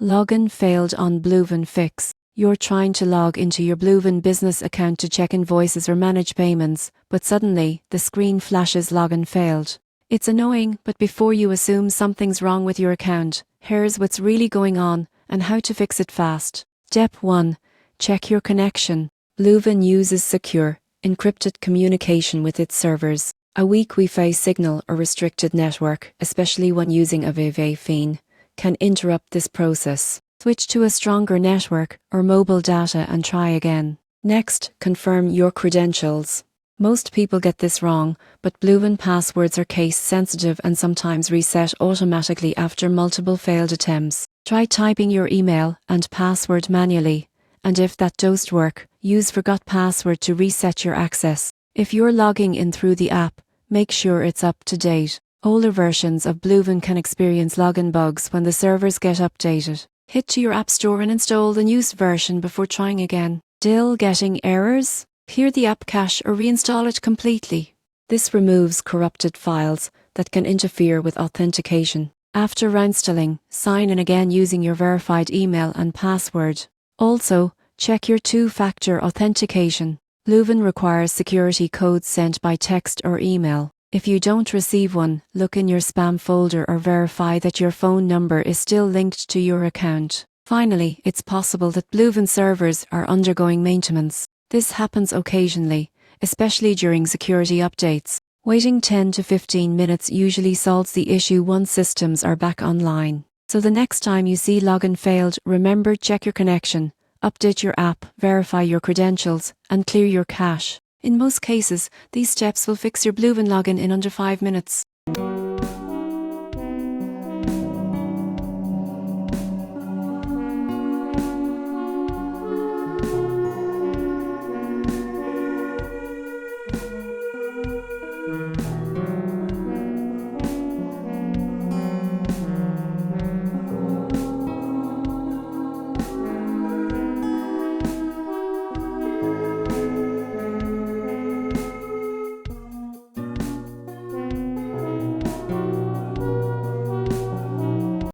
Login failed on BlueVine Fix. You're trying to log into your BlueVine business account to check invoices or manage payments, but suddenly the screen flashes login failed. It's annoying, but before you assume something's wrong with your account, here's what's really going on and how to fix it fast. Step 1. Check your connection. BlueVine uses secure, encrypted communication with its servers. A weak Wi-Fi signal or restricted network, especially when using a BlueVine, can interrupt this process. Switch to a stronger network or mobile data and try again. Next, confirm your credentials. Most people get this wrong, but BlueVine passwords are case sensitive and sometimes reset automatically after multiple failed attempts. Try typing your email and password manually, and if that doesn't work, use forgot password to reset your access. If you're logging in through the app, make sure it's up to date. Older versions of BlueVine can experience login bugs when the servers get updated. Head to your app store and install the newest version before trying again. Still getting errors? Clear the app cache or reinstall it completely. This removes corrupted files that can interfere with authentication. After reinstalling, sign in again using your verified email and password. Also, check your two-factor authentication. BlueVine requires security codes sent by text or email. If you don't receive one, look in your spam folder or verify that your phone number is still linked to your account. Finally, it's possible that BlueVine servers are undergoing maintenance. This happens occasionally, especially during security updates. Waiting 10 to 15 minutes usually solves the issue once systems are back online. So the next time you see login failed, remember, check your connection, update your app, verify your credentials, and clear your cache. In most cases, these steps will fix your BlueVine login in under 5 minutes.